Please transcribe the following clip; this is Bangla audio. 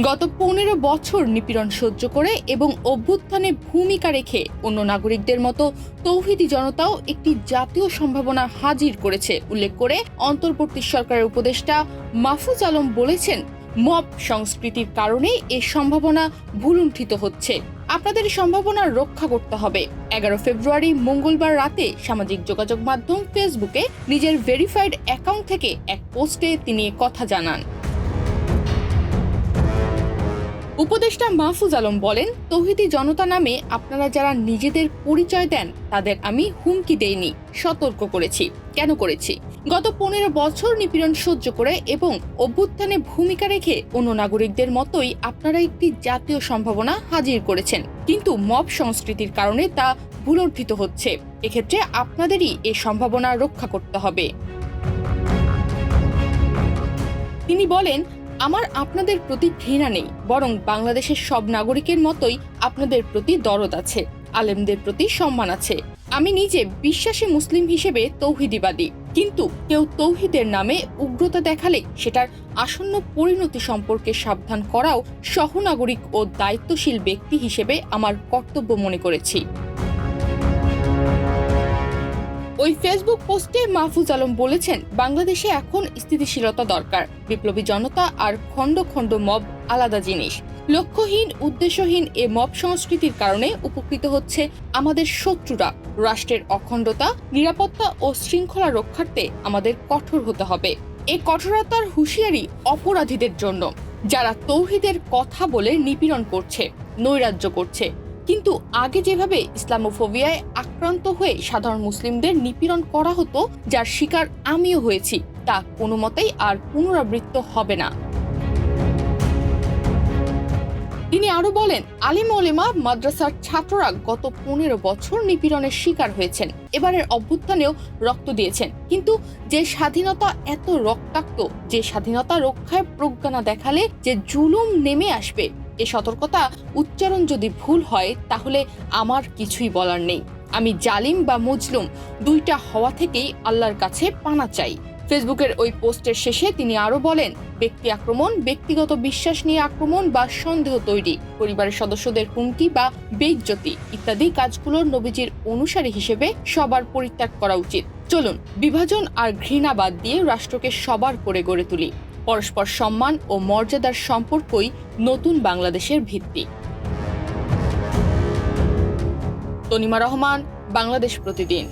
গত ১৫ বছর নিপীড়ন সহ্য করে এবং অভ্যুত্থানে ভূমিকা রেখে অন্য নাগরিকদের মতো তৌহিদি জনতাও একটি জাতীয় সম্ভাবনা হাজির করেছে উল্লেখ করে অন্তর্বর্তী সরকারের উপদেষ্টা মাহফুজ আলম বলেছেন, মব সংস্কৃতির কারণে এ সম্ভাবনা ভুলুণ্ঠিত হচ্ছে। আপনাদের সম্ভাবনা রক্ষা করতে হবে। ১১ ফেব্রুয়ারি মঙ্গলবার রাতে সামাজিক যোগাযোগ মাধ্যম ফেসবুকে নিজের ভেরিফাইড অ্যাকাউন্ট থেকে এক পোস্টে তিনি কথা জানান। উপদেষ্টা মাহফুজ আলম বলেন, তৌহিদি জনতা নামে আপনারা যারা নিজেদের পরিচয় দেন তাদের আমি হুমকি দেইনি, সতর্ক করেছি। কেন করেছি? গত ১৫ বছর নিপীড়ন সহ্য করে এবং অভ্যুত্থানে ভূমিকা রেখে অন্য নাগরিকদের মতোই আপনারা একটি জাতীয় সম্ভাবনা হাজির করেছেন, কিন্তু মব সংস্কৃতির কারণে তা ভুলুণ্ঠিত হচ্ছে। এক্ষেত্রে আপনাদেরই এ সম্ভাবনা রক্ষা করতে হবে। তিনি বলেন, আমার আপনাদের প্রতি ঘৃণা নেই, বরং বাংলাদেশের সব নাগরিকের মতোই আপনাদের প্রতি দরদ আছে, আলেমদের প্রতি সম্মান আছে। আমি নিজে বিশ্বাসী মুসলিম হিসেবে তৌহিদিবাদী, কিন্তু কেউ তৌহিদের নামে উগ্রতা দেখালে সেটার আসন্ন পরিণতি সম্পর্কে সাবধান করাও সহনাগরিক ও দায়িত্বশীল ব্যক্তি হিসেবে আমার কর্তব্য মনে করেছি। ওই ফেসবুক পোস্টে মাহফুজ আলম বলেছেন, বাংলাদেশে এখন স্থিতিশীলতা দরকার। বিপ্লবী জনতা আর খণ্ড খণ্ড মব আলাদা জিনিস। লক্ষ্যহীন, উদ্দেশ্যহীন এ মব সংস্কৃতির কারণে উপকৃত হচ্ছে আমাদের শত্রুরা। রাষ্ট্রের অখণ্ডতা, নিরাপত্তা ও শৃঙ্খলা রক্ষার্থে আমাদের কঠোর হতে হবে। এই কঠোরতার হুঁশিয়ারি অপরাধীদের জন্য, যারা তৌহিদের কথা বলে নিপীড়ন করছে, নৈরাজ্য করছে। কিন্তু আগে যেভাবে ইসলামোফোবিয়ায় আক্রান্ত হয়ে সাধারণ মুসলিমদের নিপীড়ন করা হতো, যার শিকার আমিও হয়েছি, তা কোনো মতেই আর পুনরাবৃত্ত হবে না। তিনি আরো বলেন, আলিম ওলেমা, মাদ্রাসার ছাত্ররা গত ১৫ বছর নিপীড়নের শিকার হয়েছেন, এবারের অভ্যুত্থানেও রক্ত দিয়েছেন। কিন্তু যে স্বাধীনতা এত রক্তাক্ত, যে স্বাধীনতা রক্ষায় প্রজ্ঞা না দেখালে যে জুলুম নেমে আসবে, এ সতর্কতা উচ্চারণ যদি ভুল হয় তাহলে আমার কিছুই বলার নেই। আমি জালিম বা মজলুম দুইটা হওয়া থেকেই আল্লাহর কাছে পানা চাই। ফেসবুকের ওই পোস্টের শেষে তিনি আরো বলেন, ব্যক্তি আক্রমণ, ব্যক্তিগত বিশ্বাস নিয়ে আক্রমণ বা সন্দেহ তৈরি, পরিবারের সদস্যদের হুমকি বা বেইজ্জতি ইত্যাদি কাজগুলোর নবীজির অনুসারী হিসেবে সবার পরিত্যাগ করা উচিত। চলুন বিভাজন আর ঘৃণা বাদ দিয়ে রাষ্ট্রকে সবার করে গড়ে তুলি। পরস্পর সম্মান ও মর্যাদার সম্পর্কই নতুন বাংলাদেশের ভিত্তি। তনিমা রহমান, বাংলাদেশ প্রতিদিন।